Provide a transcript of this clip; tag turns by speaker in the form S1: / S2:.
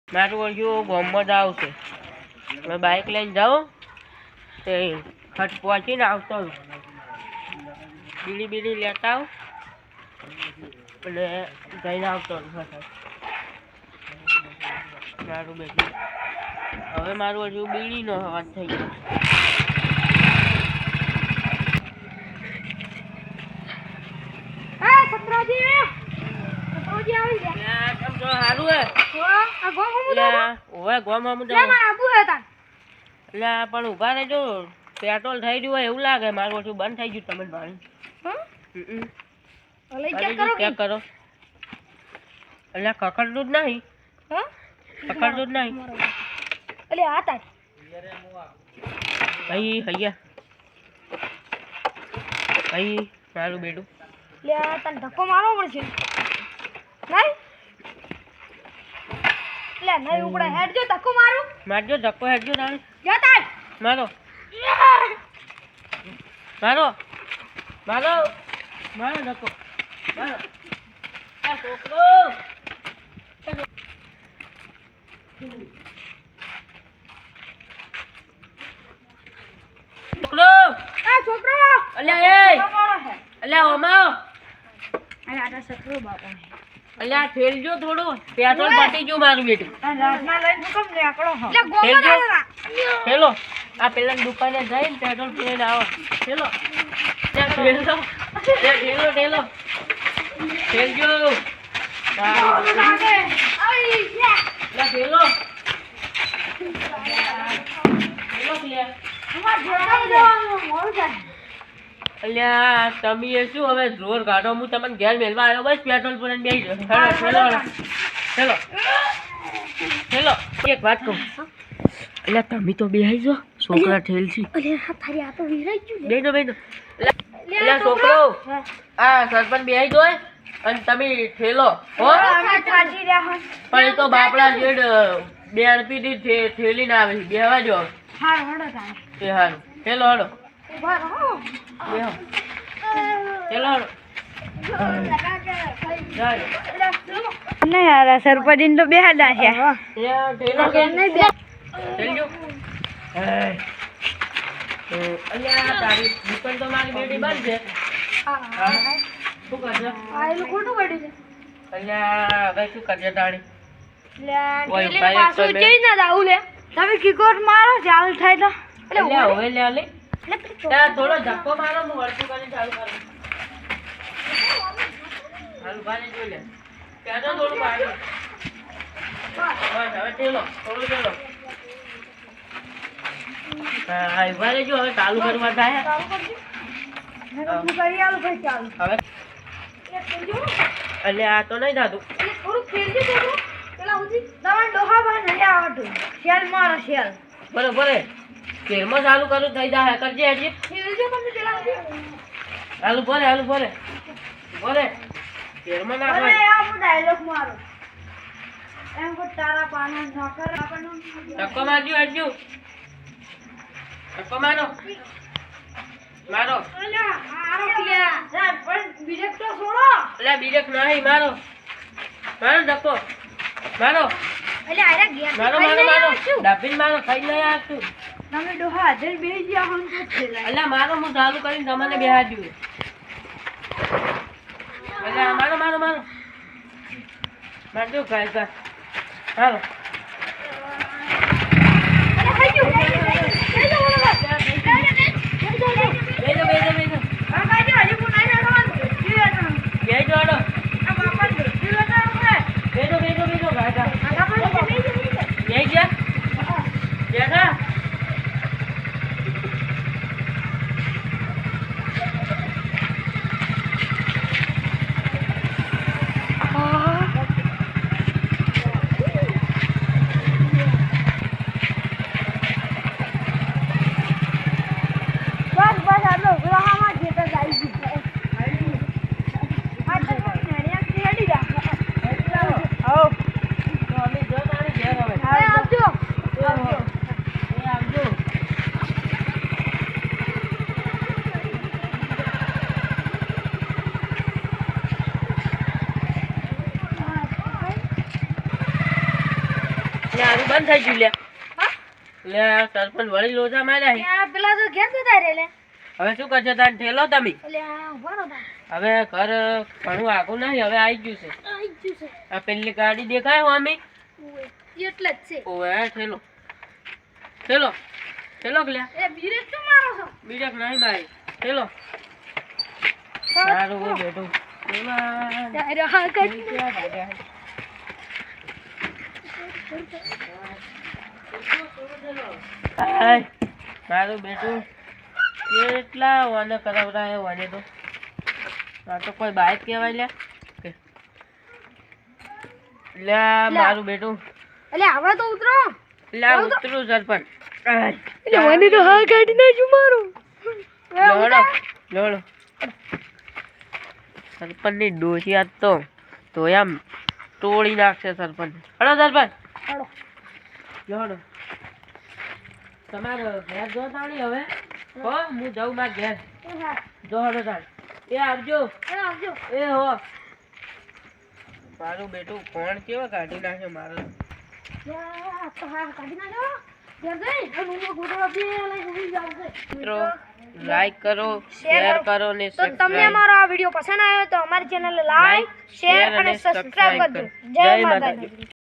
S1: મારું વળ્યું ગામમાં જ આવશે. મેં બાઇક લઈને જાઉં તે ખટ પહોંચીને આવતો બીડી બીડી લેતા આવું અને જઈને આવતો મારું બેઠું. હવે મારું હજુ બીડીનો અવાજ થઈ ગયો. પણ ઉભા રહેજો, પેટ્રોલ થઈ ગયું હોય એવું લાગે. મારું ઓછું બંધ થઈ ગયું. તમે પાણી ચેક કરો. એટલે ખખડતું જ નહીં, ખખડતું જ નહીં. ભાઈ હૈયા ભાઈ મારું બેટું
S2: ધક્કો મારવો પડશે. નહીં ઉપડે. હેડજો ધક્કો મારું.
S1: મારજો ધક્કો. હેડજો તારે મારો મારો મારો મારો ધક્કો મારો. આ છોકરો છોકરો
S2: છોકરો
S1: અલ્યા એ અલ્યા ઓમાઓ
S2: આ છોકરો બાપા
S1: અલ્યા ઠેલજો થોડું. પેટ્રોલ પટી ગયું મારું બેટું. ઠેલો આ પેલા દુકાને જઈને પેટ્રોલ પીને આવો. ઠેલો ઠેલો ઠેલો ઠેલો ઠેલજો. ઠેલો અલ્યા તમે એ શું હવે જોર કાઢો. હું તમને ઘેર મેળવા આવ્યો. બસ પેટ્રોલ પૂરે બેસી જાઓ. ચલો ચલો એક વાત કહું. એટલે તમે તો બેસી જાઓ. છોકરા ઠેલ છે. બેસો બેસો. એટલે છોકરો આ સરપંચ બેસી જાય અને તમે ઠેલો હો. પણ એ તો બાપડા જેડ બે રૂપિયાની ઠેલી ના આવે. બેહવા જો એ સારું. ઠેલો હડો
S2: સરપંચ તો બેહાડા છે.
S1: તારી દુકાન તો મારી બેટી બંધ છે. શું કરશે?
S2: ખોટું કર્યું છે.
S1: અલ્યા હવે શું કરશે તારી?
S2: તમે કિકોટ મારો ચાલુ થાય તો
S1: હવે લે લે થોડો ધક્કો મારો. હું વળતું કરીને ચાલુ કરું. હાલ ભાઈ જોઈ લે ત્યાં તો થોડું પાણી. બસ હવે ઠેલો થોડું ઠેલો. હા ભાઈ જો હવે ચાલુ કરવા થાય. હવે એટલે આ તો નહીં થતું. બરોબર કેરમાં ચાલુ કરું થઈ જાય. કરજે હજી હાલું ભરે હાલું ભરે ભરે કેરમાં ના
S2: ડાયલોગ મારો એમ કો તારા પાના નોકર આપણનો
S1: ધક્કો મારજો હજુ ધક્કો મારો મારો.
S2: પણ બીજેક તો છોડો.
S1: એટલે બીજેક નહીં મારો મારો ધક્કો મારો મારો મારો મારો ડાબીને મારો ખાઈ નહીં આપતું.
S2: તમે ડોહા હાજર બેસી ગયા હો તો છેલા.
S1: એટલે મારો હું ચાલુ કરીને તમને બેહાડ્યું. એટલે મારો મારો મારો મારજો ગાય ગાય હાલો. લે આનું બંધ થઈ ગયું લે
S2: હા
S1: લે આ સરપંચ વળી લોચા માર્યા છે.
S2: ત્યાં પેલા તો ઘેર જતા રે લે
S1: હવે શું કરશે તાન ઠેલો તમે
S2: એટલે આ ઉભા રહો તા
S1: હવે ઘર ઘણું આગું નહીં હવે આવી ગયું છે
S2: આઈ ગયું છે
S1: આ પેલી ગાડી દેખાય હોમી
S2: ઓય એટલે જ છે
S1: ઓવે ઠેલો ઠેલો ઠેલો કે લ્યા
S2: એ બીરેક તો મારો છો
S1: બીજક નહીં મારી ઠેલો મારું કોઈ બેઠું એમાં
S2: ડાયરો હા કઈ
S1: ક્યાં ભાગ્યા છે? હાય, મારું બેટું કેટલા વાને કરાવડાય વાને તો આ તો કોઈ બાઈક કહેવાય લે મારું બેટું
S2: એટલે હવે તો ઉતરો
S1: લે ઉતરું સરપંચ
S2: એટલે મને તો હા કાઢી નાખ્યું મારું
S1: લોડો લોડો સરપંચ ની ડોસી આજ તો એમ તોડી નાખશે સરપંચ હળો સરપંચ
S2: હાલો
S1: જોડો તમારો ઘેર જો તાણી હવે હો હું જાઉં માર ઘેર જોડો તાણ એ આવજો
S2: આવજો
S1: એ હો મારું બેટું ફોન કેવો કાઢી નાખે મારો
S2: તો હા કાઢી નાખો ઘેર જઈ અને હું ગોટો બી લઈ ઉભી જાવ છે
S1: મિત્રો લાઈક કરો શેર કરો ને
S2: તો તમને અમારો આ વિડિયો પસંદ આવ્યો તો અમારી ચેનલ લાઈક શેર અને સબસ્ક્રાઇબ કરજો જય માતાજી.